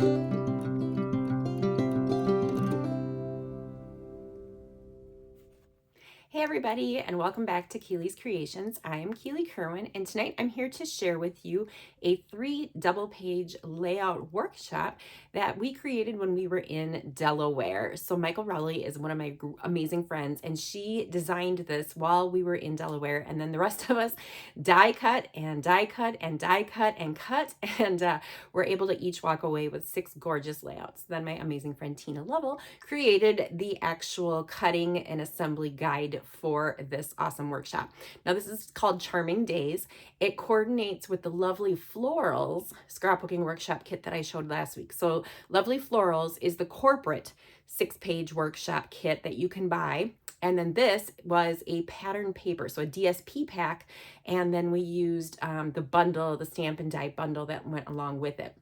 Hey everybody, and welcome back to Keely's Creations. I am Keely Kerwin, and tonight I'm here to share with you a 3 double-page layout workshop that we created when we were in Delaware. So Michael Rowley is one of my amazing friends, and she designed this while we were in Delaware, and then the rest of us die cut and die cut and die cut and cut, and we're able to each walk away with 6 gorgeous layouts. Then my amazing friend Tina Lovell created the actual cutting and assembly guide for this awesome workshop. Now this is called Charming Days. It coordinates with the Lovely Florals scrapbooking workshop kit that I showed last week. So Lovely Florals is the corporate 6-page workshop kit that you can buy. And then this was a pattern paper, so a DSP pack. And then we used the bundle, the Stampin' Die bundle that went along with it.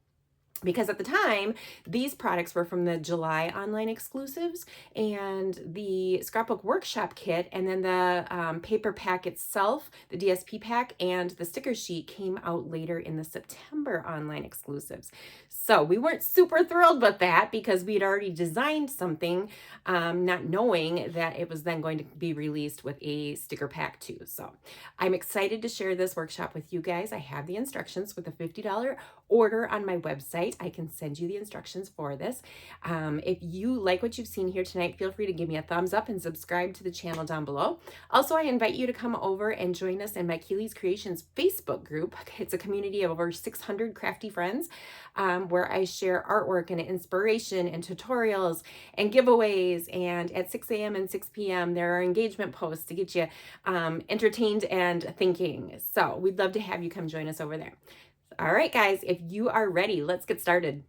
Because at the time, these products were from the July online exclusives and the scrapbook workshop kit, and then the paper pack itself, the DSP pack, and the sticker sheet came out later in the September online exclusives. So we weren't super thrilled with that because we had already designed something, not knowing that it was then going to be released with a sticker pack too. So I'm excited to share this workshop with you guys. I have the instructions with a $50 order on my website. I can send you the instructions for this. If you like what you've seen here tonight, feel free to give me a thumbs up and subscribe to the channel down below. Also, I invite you to come over and join us in my Keely's Creations Facebook group. It's a community of over 600 crafty friends where I share artwork and inspiration and tutorials and giveaways. And at 6 a.m. and 6 p.m. there are engagement posts to get you entertained and thinking. So we'd love to have you come join us over there. All right, guys, if you are ready, let's get started.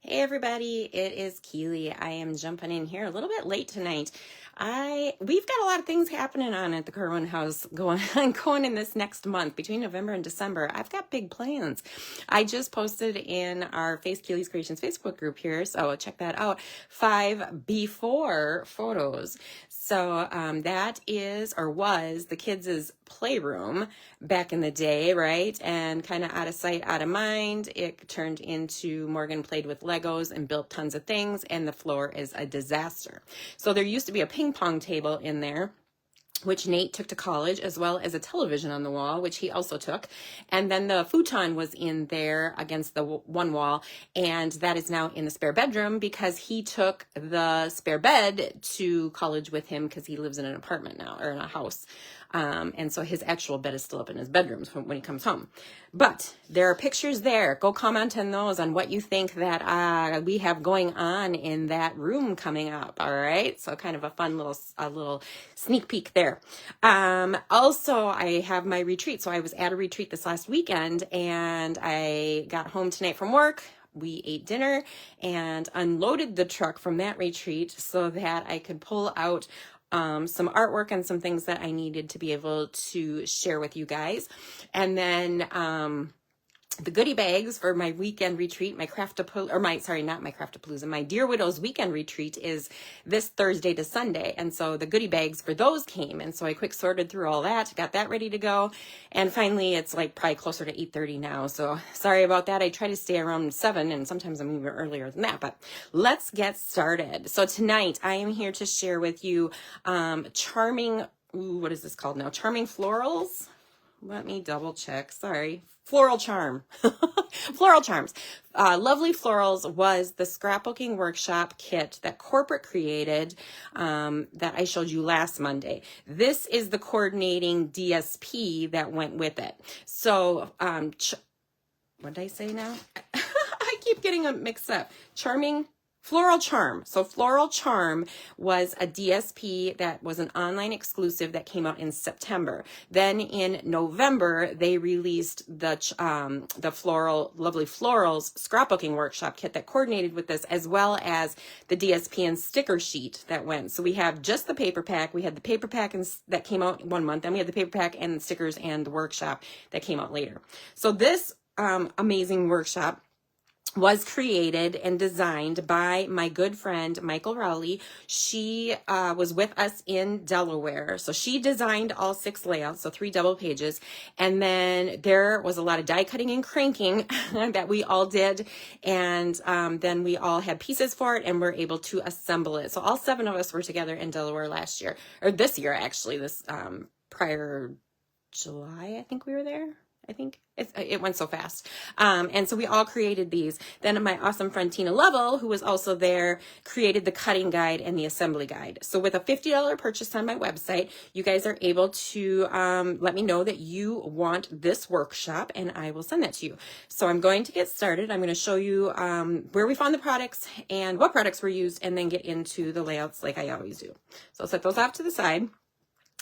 Hey everybody, it is Keely. I am jumping in here a little bit late tonight. We've got a lot of things happening on at the Kerwin house going in this next month between November and December. I've got big plans. I just posted in our Keely's Creations Facebook group here, so check that out. 5 before photos. So that is or was the kids' playroom back in the day, right? And kind of out of sight, out of mind. It turned into Morgan played with Legos and built tons of things, and the floor is a disaster. So there used to be a ping pong table in there, which Nate took to college, as well as a television on the wall, which he also took. And then the futon was in there against the one wall, and that is now in the spare bedroom because he took the spare bed to college with him because he lives in an apartment now, or in a house. And so his actual bed is still up in his bedroom when he comes home. But there are pictures there. Go comment on those, on what you think that we have going on in that room coming up. All right. So kind of a fun little sneak peek there. Also, I have my retreat. So I was at a retreat this last weekend, and I got home tonight from work. We ate dinner and unloaded the truck from that retreat so that I could pull out some artwork and some things that I needed to be able to share with you guys. And then the goodie bags for my weekend retreat, my my Dear Widows weekend retreat is this Thursday to Sunday. And so the goodie bags for those came. And so I quick sorted through all that, got that ready to go. And finally, it's like probably closer to 8:30 now. So sorry about that. I try to stay around 7, and sometimes I'm even earlier than that, but let's get started. So tonight I am here to share with you charming, what is this called now? Charming Florals. Let me double check. Sorry. Floral Charm. Floral Charms. Lovely Florals was the scrapbooking workshop kit that corporate created that I showed you last Monday. This is the coordinating DSP that went with it. So, what did I say now? I keep getting them mixed up. Floral Charm. So Floral Charm was a DSP that was an online exclusive that came out in September. Then in November, they released the Lovely Florals scrapbooking workshop kit that coordinated with this, as well as the DSP and sticker sheet that went. So we have just the paper pack. We had the paper pack that came out 1 month. Then we had the paper pack and stickers and the workshop that came out later. So this amazing workshop was created and designed by my good friend, Michael Rowley. She was with us in Delaware. So she designed all 6 layouts, so 3 double pages. And then there was a lot of die cutting and cranking that we all did. And then we all had pieces for it and were able to assemble it. So all 7 of us were together in Delaware last year, or this year actually, this prior July, I think we were there. I think it went so fast. And so we all created these. Then my awesome friend Tina Lovell, who was also there, created the cutting guide and the assembly guide. So with a $50 purchase on my website, you guys are able to let me know that you want this workshop and I will send that to you. So I'm going to get started. I'm going to show you where we found the products and what products were used, and then get into the layouts like I always do. So I'll set those off to the side.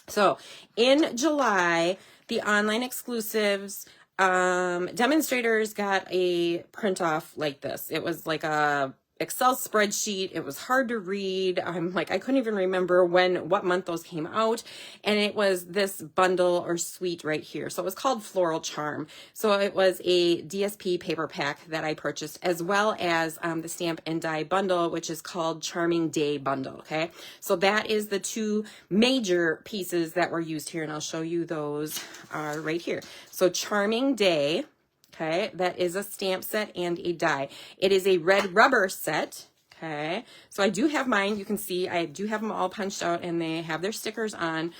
So in July, the online exclusives demonstrators got a print off like this. It was like a Excel spreadsheet. It was hard to read. I couldn't even remember what month those came out. And it was this bundle or suite right here. So it was called Floral Charm. So it was a DSP paper pack that I purchased, as well as the stamp and die bundle, which is called Charming Day bundle. Okay. So that is the 2 major pieces that were used here. And I'll show you those right here. So Charming Day. Okay, that is a stamp set and a die. It is a red rubber set. Okay, so I do have mine. You can see I do have them all punched out and they have their stickers on.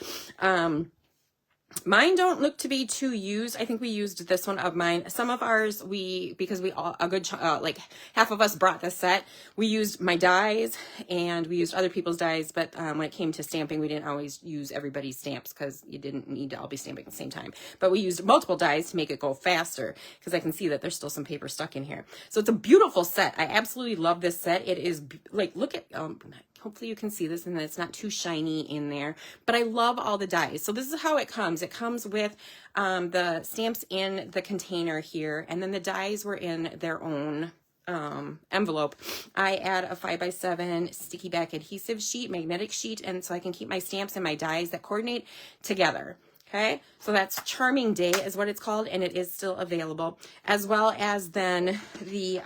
Mine don't look to be too used. I think we used this one of mine. Some of ours, because we all, like half of us brought this set, we used my dies and we used other people's dies. But when it came to stamping, we didn't always use everybody's stamps because you didn't need to all be stamping at the same time. But we used multiple dies to make it go faster, because I can see that there's still some paper stuck in here. So it's a beautiful set. I absolutely love this set. It is like, look at, hopefully you can see this and it's not too shiny in there, but I love all the dies. So this is how it comes. It comes with the stamps in the container here, and then the dies were in their own envelope. I add a 5x7 sticky back adhesive sheet, magnetic sheet, and so I can keep my stamps and my dies that coordinate together. Okay, so that's Charming Day is what it's called, and it is still available, as well as then the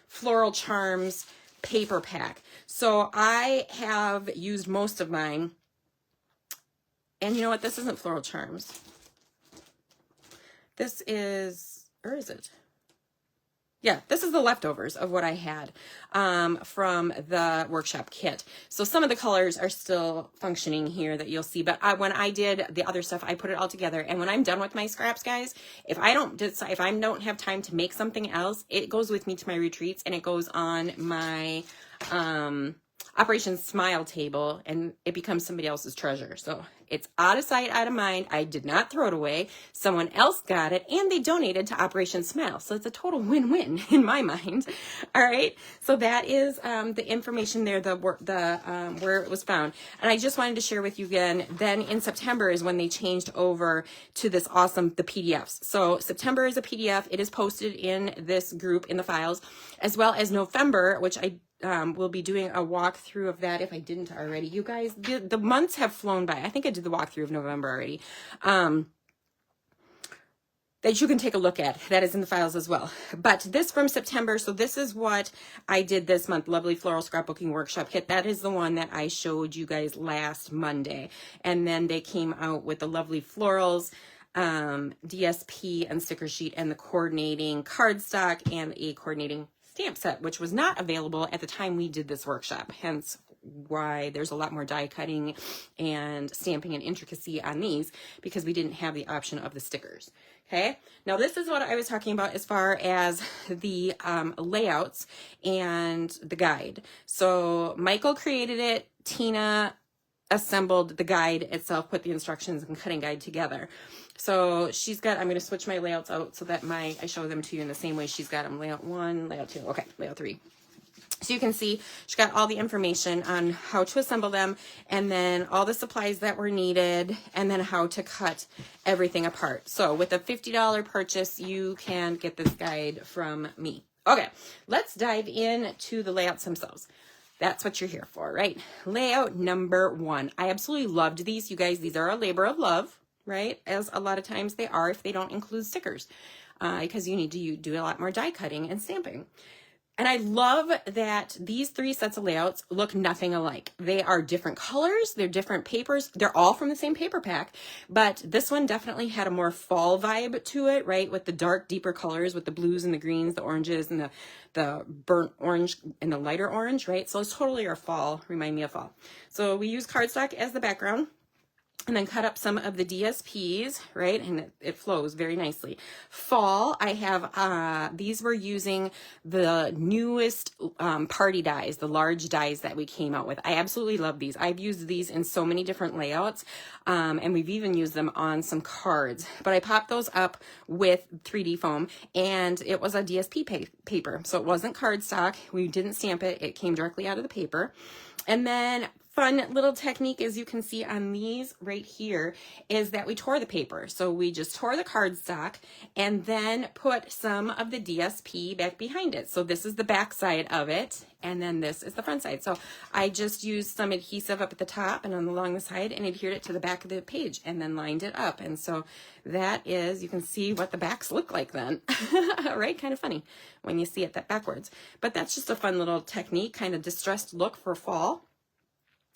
Floral Charms paper pack. So I have used most of mine, and you know what? This isn't Floral Charms. This is, or is it? Yeah, this is the leftovers of what I had from the workshop kit. So some of the colors are still functioning here that you'll see, but when I did the other stuff, I put it all together. And when I'm done with my scraps, guys, if I don't have time to make something else, it goes with me to my retreats, and it goes on my Operation Smile table, and it becomes somebody else's treasure. So it's out of sight, out of mind. I did not throw it away. Someone else got it, and they donated to Operation Smile. So it's a total win-win in my mind. All right. So that is the information there, where it was found. And I just wanted to share with you again, then in September is when they changed over to this awesome, the PDFs. So September is a PDF. It is posted in this group in the files, as well as November, which I we'll be doing a walkthrough of that if I didn't already. You guys, the months have flown by. I think I did the walkthrough of November already. That you can take a look at. That is in the files as well. But this from September, so this is what I did this month, Lovely Floral Scrapbooking Workshop Kit. That is the one that I showed you guys last Monday. And then they came out with the Lovely Florals, DSP and sticker sheet, and the coordinating cardstock and a coordinating stamp set, which was not available at the time we did this workshop, hence why there's a lot more die cutting and stamping and intricacy on these, because we didn't have the option of the stickers. Okay, now this is what I was talking about as far as the layouts and the guide. So Michael created it, Tina assembled the guide itself, put the instructions and cutting guide together. So she's got, I'm going to switch my layouts out so that I show them to you in the same way she's got them. Layout 1, layout 2, okay, layout 3. So you can see she got all the information on how to assemble them, and then all the supplies that were needed, and then how to cut everything apart. So with a $50 purchase, you can get this guide from me. Okay, let's dive into the layouts themselves. That's what you're here for, right? Layout number 1. I absolutely loved these, you guys. These are a labor of love, right? As a lot of times they are if they don't include stickers. because you need to do a lot more die cutting and stamping. And I love that these 3 sets of layouts look nothing alike. They are different colors, they're different papers, they're all from the same paper pack, but this one definitely had a more fall vibe to it, right? With the dark, deeper colors, with the blues and the greens, the oranges and the burnt orange and the lighter orange, right? So it's totally our fall, remind me of fall. So we use cardstock as the background. And then cut up some of the DSPs, right? And it flows very nicely. Fall, I have, these were using the newest party dies, the large dies that we came out with. I absolutely love these. I've used these in so many different layouts, and we've even used them on some cards. But I popped those up with 3D foam, and it was a DSP paper. So it wasn't cardstock. We didn't stamp it. It came directly out of the paper. And then fun little technique, as you can see on these right here, is that we tore the paper. So we just tore the cardstock and then put some of the DSP back behind it. So this is the back side of it, and then this is the front side. So I just used some adhesive up at the top and along the side and adhered it to the back of the page and then lined it up. And so that is, you can see what the backs look like then, right? Kind of funny when you see it that backwards. But that's just a fun little technique, kind of distressed look for fall.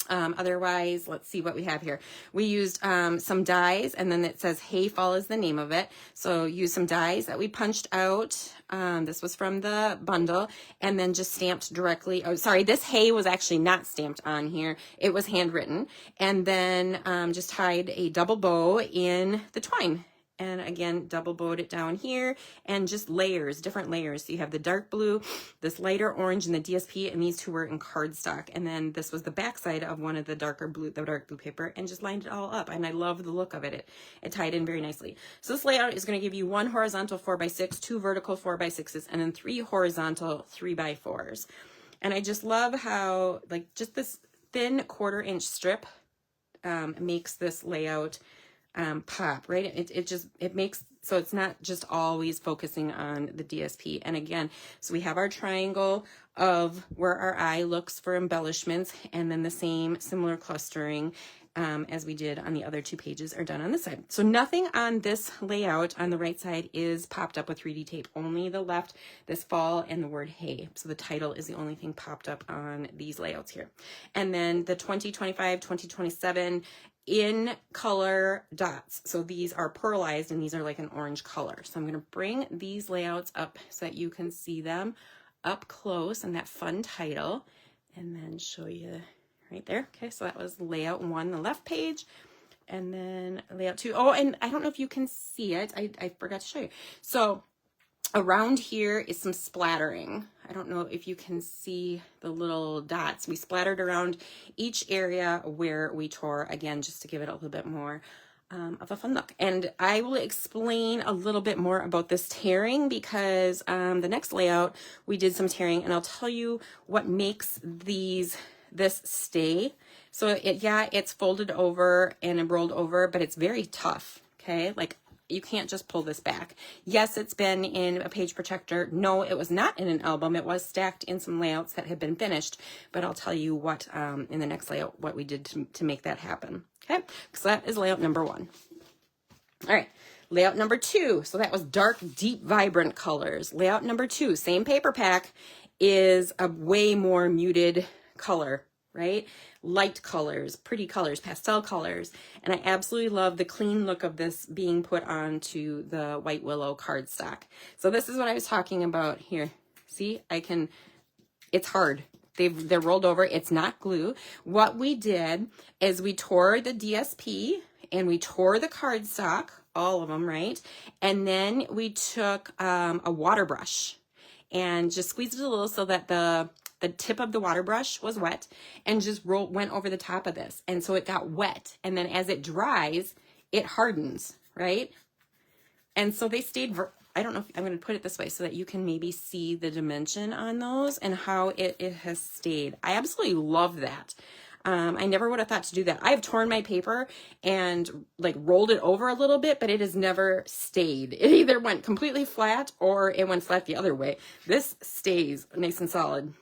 Otherwise, let's see what we have here. We used some dies, and then it says Hey Fall is the name of it. So use some dies that we punched out. This was from the bundle, and then just stamped directly. Oh, sorry, this Hey was actually not stamped on here. It was handwritten. And then just tied a double bow in the twine. And again, double bowed it down here, and just layers, different layers. So you have the dark blue, this lighter orange, and the DSP, and these 2 were in cardstock. And then this was the backside of one of the dark blue paper, and just lined it all up. And I love the look of it. It tied in very nicely. So this layout is going to give you 1 horizontal 4x6, 2 vertical 4x6s, and then 3 horizontal 3x4s. And I just love how, like, just this thin 1/4 inch strip makes this layout pop, right? It makes, so it's not just always focusing on the DSP. And again, so we have our triangle of where our eye looks for embellishments, and then the same similar clustering as we did on the other 2 pages are done on this side. So nothing on this layout on the right side is popped up with 3D tape, only the left, this fall, and the word Hey. So the title is the only thing popped up on these layouts here. And then the 2025, 2027 in color dots. So these are pearlized, and these are like an orange color. So I'm going to bring these layouts up so that you can see them up close and that fun title, and then show you right there. Okay, so that was layout 1, the left page, and then layout 2. Oh, and I don't know if you can see it. I forgot to show you. So around here is some splattering. I don't know if you can see the little dots. We splattered around each area where we tore, again, just to give it a little bit more of a fun look. And I will explain a little bit more about this tearing, because the next layout we did some tearing, and I'll tell you what makes this stay. So it's folded over and rolled over, but it's very tough. Okay, like, you can't just pull this back. Yes, it's been in a page protector. No, it was not in an album. It was stacked in some layouts that had been finished, but I'll tell you what, in the next layout, what we did to make that happen. Okay, so that is layout number 1. All right, layout number 2. So that was dark, deep, vibrant colors. Layout number 2, same paper pack, is a way more muted color, right? Light colors, pretty colors, pastel colors. And I absolutely love the clean look of this being put onto the White Willow cardstock. So this is what I was talking about here. See, it's hard. They're rolled over. It's not glue. What we did is we tore the DSP and we tore the cardstock, all of them, right? And then we took a water brush and just squeezed it a little so that the tip of the water brush was wet, and just went over the top of this. And so it got wet. And then as it dries, it hardens, right? And so they stayed, I don't know if I'm going to put it this way so that you can maybe see the dimension on those and how it has stayed. I absolutely love that. I never would have thought to do that. I have torn my paper and like rolled it over a little bit, but it has never stayed. It either went completely flat or it went flat the other way. This stays nice and solid.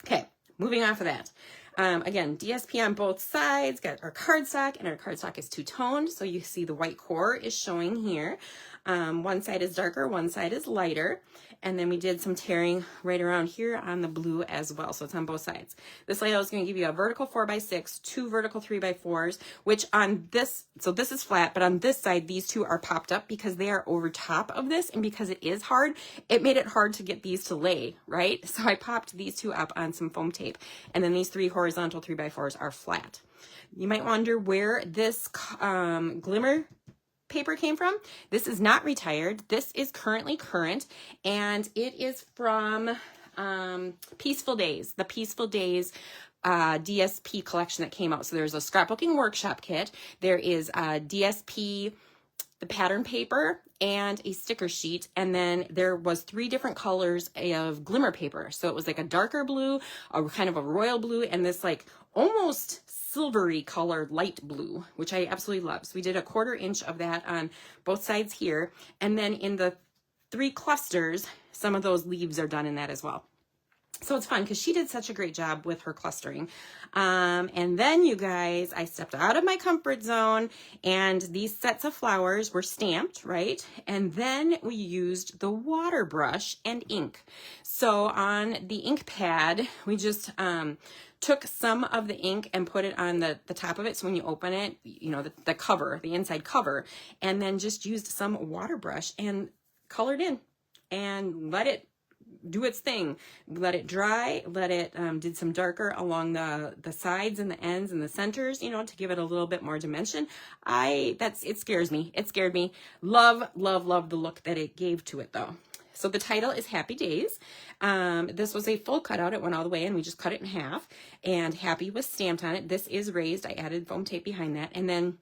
Okay, moving off of that. Again, DSP on both sides, got our cardstock, and our cardstock is two-toned, so you see the white core is showing here. One side is darker, one side is lighter. And then we did some tearing right around here on the blue as well. So it's on both sides. This layout is going to give you a vertical 4x6, 2 vertical 3x4s, which on this, so this is flat, but on this side, these two are popped up because they are over top of this. And because it is hard, it made it hard to get these to lay, right? So I popped these two up on some foam tape. And then these 3 horizontal 3x4s are flat. You might wonder where this glimmer paper came from. This is not retired. This is currently current, and it is from Peaceful Days, the Peaceful Days DSP collection that came out. So there's a scrapbooking workshop kit. There is a DSP, the pattern paper, and a sticker sheet. And then there was 3 different colors of glimmer paper. So it was like a darker blue, a kind of a royal blue, and this like almost silvery colored light blue, which I absolutely love. So we did a 1/4 inch of that on both sides here. And then in the 3 clusters, some of those leaves are done in that as well. So it's fun because she did such a great job with her clustering. And then you guys, I stepped out of my comfort zone, and these sets of flowers were stamped, right? And then we used the water brush and ink. So on the ink pad, we just took some of the ink and put it on the top of it. So when you open it, you know, the cover, the inside cover, and then just used some water brush and colored in and let it do its thing. Let it dry, let it, did some darker along the sides and the ends and the centers, you know, to give it a little bit more dimension. It scares me. It scared me. Love, love, love the look that it gave to it though. So the title is Happy Days. This was a full cutout. It went all the way and we just cut it in half, and Happy was stamped on it. This is raised. I added foam tape behind that. And then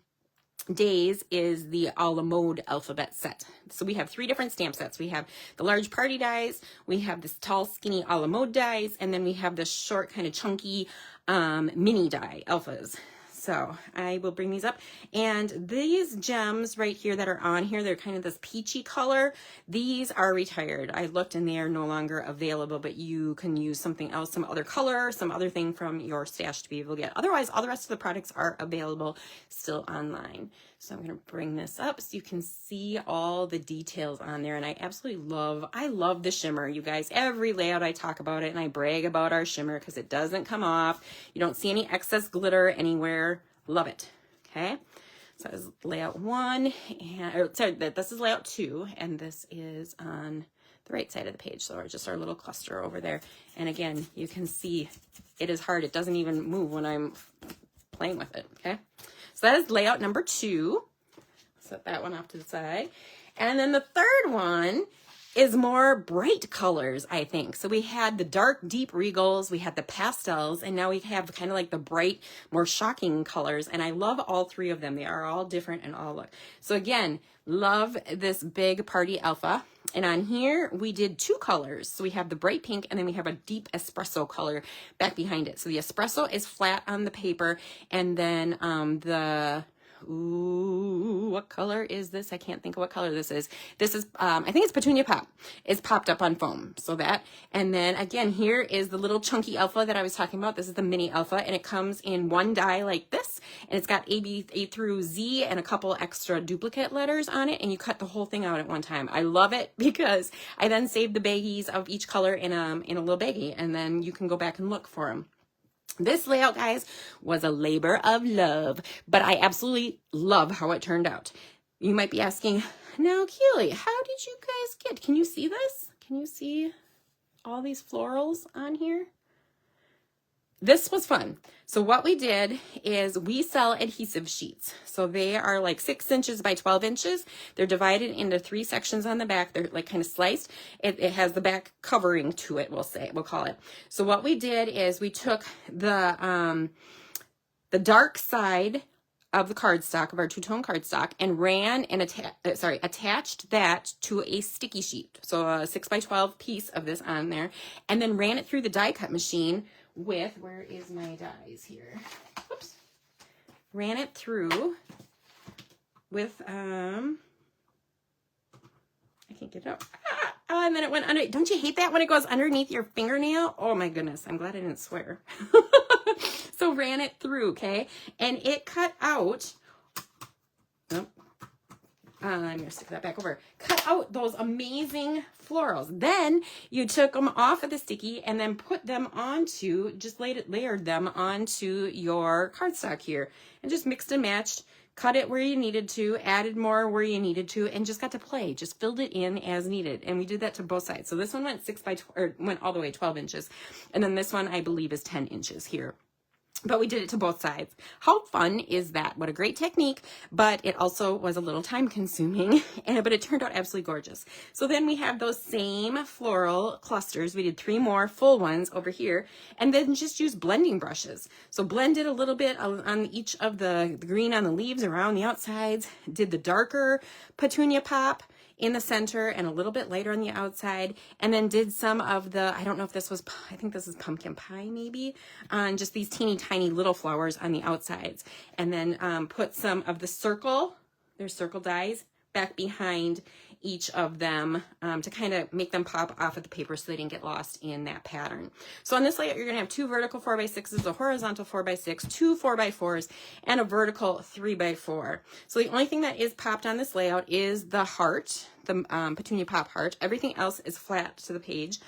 Days is the a la mode alphabet set. So we have 3 different stamp sets. We have the large party dies, we have this tall skinny a la mode dies, and then we have the short kind of chunky mini die alphas. So I will bring these up. And these gems right here that are on here, they're kind of this peachy color. These are retired. I looked and they are no longer available, but you can use something else, some other color, some other thing from your stash to be able to get. Otherwise, all the rest of the products are available still online. So I'm going to bring this up so you can see all the details on there. And I absolutely love the shimmer, you guys. Every layout I talk about it and I brag about our shimmer because it doesn't come off. You don't see any excess glitter anywhere. Love it. Okay. So that is layout 1, this is layout 2, and this is on the right side of the page. So just our little cluster over there. And again, you can see it is hard. It doesn't even move when I'm playing with it. Okay. So that is layout number 2. Set that one off to the side. And then the third one is more bright colors, I think. So we had the dark, deep regals, we had the pastels, and now we have kind of like the bright, more shocking colors. And I love all 3 of them. They are all different and all look. So again, love this big party alpha. And on here, we did 2 colors. So we have the bright pink, and then we have a deep espresso color back behind it. So the espresso is flat on the paper, and then what color is this? I can't think of what color this is. This is, I think it's Petunia Pop. It's popped up on foam. So that, and then again, here is the little chunky alpha that I was talking about. This is the mini alpha, and it comes in 1 die like this, and it's got A through Z and a couple extra duplicate letters on it, and you cut the whole thing out at one time. I love it because I then save the baggies of each color in a little baggie, and then you can go back and look for them. This layout, guys, was a labor of love, but I absolutely love how it turned out. You might be asking, now, Keely, how did you guys can you see this? Can you see all these florals on here? This was fun. So what we did is we sell adhesive sheets. So they are like 6 inches by 12 inches. They're divided into 3 sections on the back. They're like kind of sliced. It has the back covering to it, we'll call it. So what we did is we took the dark side of the cardstock, of our 2-tone cardstock, and ran and attached that to a sticky sheet. So a 6 by 12 piece of this on there, and then ran it through the die cut machine with, where is my dies here? Whoops. Ran it through with, I can't get it up. And then it went under. Don't you hate that when it goes underneath your fingernail? Oh my goodness. I'm glad I didn't swear. So ran it through, okay? And it cut out, oh, I'm gonna stick that back over. Cut out those amazing florals. Then you took them off of the sticky and then put them onto, just layered them onto your cardstock here, and just mixed and matched. Cut it where you needed to, added more where you needed to, and just got to play. Just filled it in as needed. And we did that to both sides. So this one went 6 by 12, or went all the way 12 inches. And then this one, I believe, is 10 inches here. But we did it to both sides. How fun is that? What a great technique, but it also was a little time consuming, but it turned out absolutely gorgeous. So then we have those same floral clusters. We did 3 more full ones over here, and then just use blending brushes. So blended a little bit on each of the green on the leaves around the outsides, did the darker petunia pop in the center and a little bit lighter on the outside, and then did some of the, I don't know if this was, I think this is pumpkin pie maybe, on just these teeny tiny little flowers on the outsides, and then put some of the circle, there's circle dies, back behind each of them to kind of make them pop off of the paper so they didn't get lost in that pattern. So on this layout, you're gonna have 2 vertical 4x6s, a horizontal 4x6, 2 4x4s, and a vertical 3x4. So the only thing that is popped on this layout is the heart, the petunia pop heart. Everything else is flat to the page.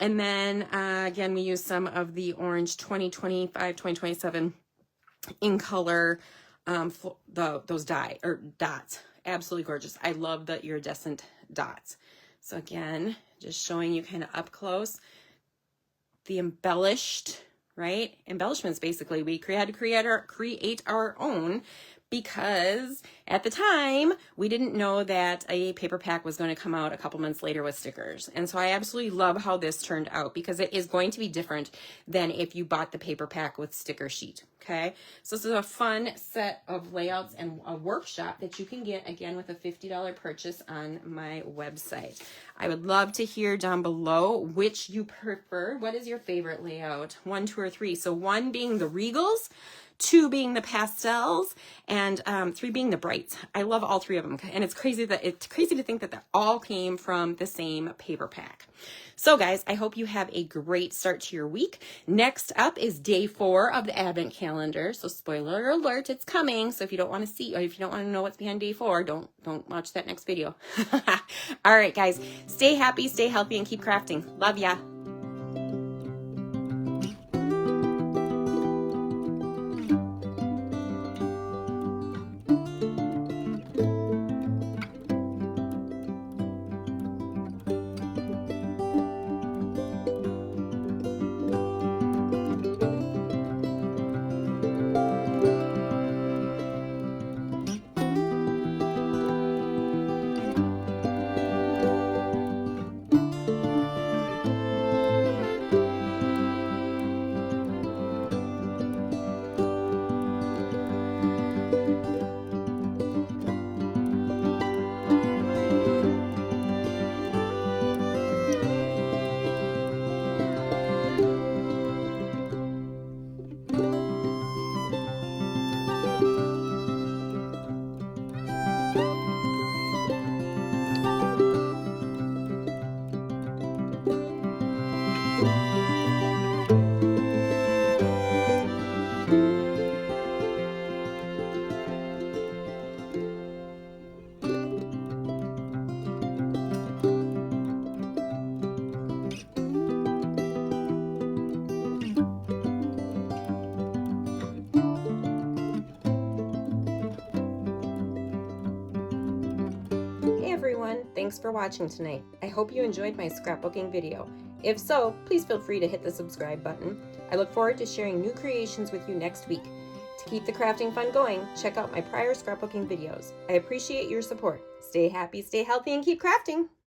And then again, we use some of the orange 2025, 2027 in color, those dots. Absolutely gorgeous. I love the iridescent dots. So again, just showing you kind of up close the embellished, right? Embellishments, basically. We had to create our own, because at the time we didn't know that a paper pack was going to come out a couple months later with stickers. And so I absolutely love how this turned out, because it is going to be different than if you bought the paper pack with sticker sheet. Okay, so this is a fun set of layouts and a workshop that you can get, again, with a $50 purchase on my website. I would love to hear down below which you prefer. What is your favorite layout? 1, 2, or 3? So 1 being the regals, 2 being the pastels, and 3 being the brights. I love all 3 of them, and it's crazy to think that they all came from the same paper pack. So guys, I hope you have a great start to your week. Next up is day 4 of the Advent calendar. So spoiler alert, it's coming. So if you don't want to see, or if you don't want to know what's behind day 4, don't watch that next video. All right, guys, stay happy, stay healthy, and keep crafting. Love ya. Thanks for watching tonight. I hope you enjoyed my scrapbooking video. If so, please feel free to hit the subscribe button. I look forward to sharing new creations with you next week. To keep the crafting fun going, check out my prior scrapbooking videos. I appreciate your support. Stay happy, stay healthy, and keep crafting!